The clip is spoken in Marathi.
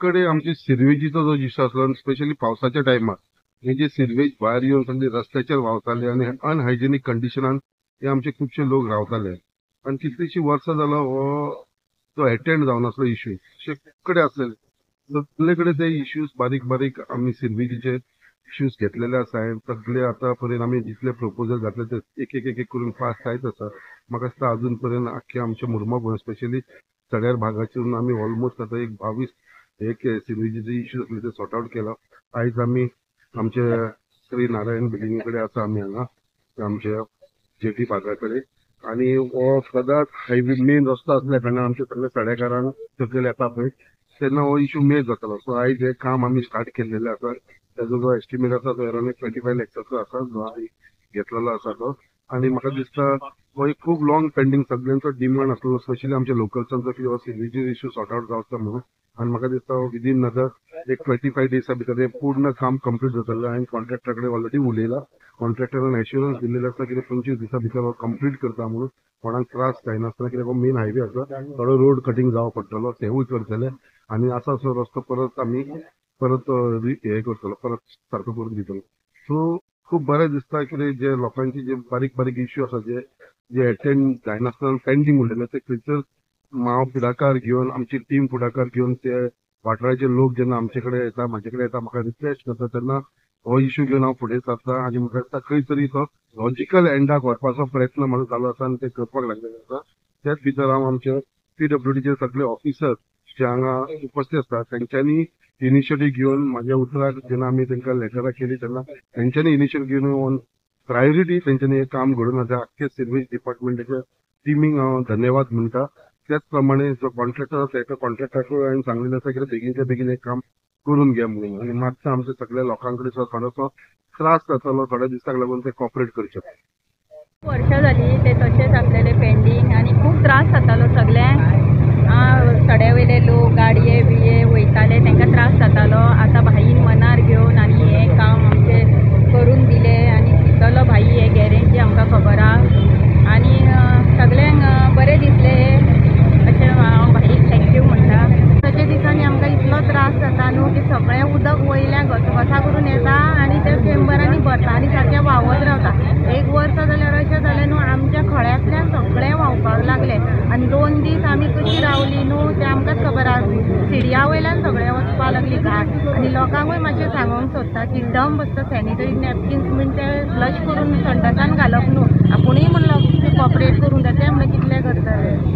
सगळीकडे आमची सिरवेजीचो जो इश्यू आसलो, स्पेशली पावसाच्या टायमार हे जे सिरवेज भायर येवन सगळे रस्त्याचेर व्हांवताले आणि अनहायजेनीक कंडिशनान हे आमचे खुबशे लोक रावताले आणि कितलींशीं वर्सां जालो हो तो अटेंड जावन आसलो इश्यू कडेन आसलेले. सगळे कडेन ते इश्यूज बारीक बारीक आमी सिरवेजीचे इश्यूज घेतलेले आसा. सगळे आतां पर्यंत आमी जितले प्रपोजल घातले ते एक एक एक करून पास जायत आसा. म्हाका दिसता अजून पर्यंत आख्खे आमच्या मुर्मा गोंय स्पेशली सड्यार भागाच्यान आमी ऑलमोस्ट आता एक 22 एक सिरवेजीचे इश्यू आसले ते सॉर्ट आउट केला. आयज आमी आमचे श्री नारायण बिल्डिंगे कडेन आसा आमी हांगा आमच्या जेटी भागा कडेन आणि हो सदांच हायवे मेन रस्तो असल्या कारणान आमच्या सगळ्या सड्याकारांक सकयल येता पळय तेन्ना हो इश्यू मेन जातालो. सो आयज हे काम आमी स्टार्ट केल्लेले आसा. तेजो जो एस्टिमेट आसा तो अराउंड 25 लॅक्साचो आसा जो आमी घेतलेलो आसा तो. आणि म्हाका दिसता हो एक खूब लॉंग पेंडींग सगळ्यांचो डिमांड आसलो स्पेशली आमच्या लोकल्सांचो की हो सिरवेजी इश्यू सॉर्ट आउट जावचो म्हणून. आणि म्हाका दिसता विदीन अदर एक 25 डेसा भितर हे पूर्ण काम कंप्लीट जातलें. हांवें कॉन्ट्रॅक्टरा कडेन ऑलरेडी उलयला. कॉन्ट्रॅक्टरान एश्युरन्स दिल्लेलो आसा की 25 दिसा भितर हो कंप्लीट करता म्हणून. कोणाक त्रास जायनासतना कित्याक हो मेन हायवे आसा. थोडो रोड कटींग जावो पडटलो तेवूय करतले आणि असा असो रस्तो परत आमी परत हे करतलो परत सारको करून दितलो. सो खूब बरें दिसता की जे लोकांचे जे बारीक बारीक इश्यू आसा जे जे अटेंड जायनासतना पेंडींग उरलेले ते खंयसर हांव फुडाकार घेवन आमची टीम फुडाकार घेवन ते वाठाराचे लोक जेन्ना आमचे कडेन येता म्हाजे कडेन येता म्हाका रिक्वेस्ट करता तेन्ना हो इश्यू घेवन हांव फुडें सरता आनी म्हाका दिसता खंय तरी तो लॉजिकल एंडाक व्हरपाचो प्रयत्न म्हाजो चालू आसा आनी ते करपाक लागलेले आसा. त्याच भितर हांव आमचे PWDचे सगळे ऑफिसर जे हांगा उपस्थित आसतात तेंच्यांनी इनिशिएटीव घेवन म्हाज्या उतराक जेन्ना आमी तांकां लेटरां केली तेन्ना तेंच्यांनी इनिशिएटीव घेवन प्रायोरिटी तेंच्यांनी हे काम घडोवन हाडटा. आख्खे सर्वीस डिपार्टमेंटाच्या टिमीक हांव धन्यवाद म्हणटा. त्याच प्रमाणे जो कॉन्ट्रॅक्टर आसा त्या कॉन्ट्रॅक्टराकूय हांवें सांगलेलें आसा की बेगीनच्या बेगीन हे काम करून घ्या म्हणून. आनी मातसो आमच्या सगळ्या लोकां कडेन थोडोसो त्रास जातालो थोड्या दिसाक लागून ते कॉपरेट करचे. वर्षां जाली ते तशेंच आसलेले पेंडींग आणि खूप त्रास जातालो सगळ्यांक. सड्यावयले लोक गाडये बिये वयताले तांकां त्रास जातालो. आतां भाईन मनार घेवन आनी हे काम आमचे करून दिले आणि दितलो भाई हे गॅरेंटी आमकां खबर आहा. आणि सगळ्यांक बरें दिसले अशें हांव भाईक थँक्यू म्हणटा. तशे दिसांनी आमकां इतलो त्रास जाता न्हू की सगळें उदक वयल्यान घसघसा करून येता आणि ते चेंबरांनी भरता आणि सारकें व्हांवत रावता. एक वर्स जाल्यार अशें जालें न्हू आमच्या खळ्यांतल्यान सगळें व्हांवपाक लागलें आनी 2 दीस आमी कशी रावली न्हू तें आमकांच खबर आहा. सिडया वयल्यान सगळें वचपाक लागली घाट. आनी लोकांकूय मातशें सांगूंक सोदता की डंप आसता सॅनिटरी नॅपकिन्स बीन ते फ्लश करून संडासान घालप न्हू. आपुणूय म्हणलो की कॉपरेट करूंक जाय तें म्हणलें कितलें करतले.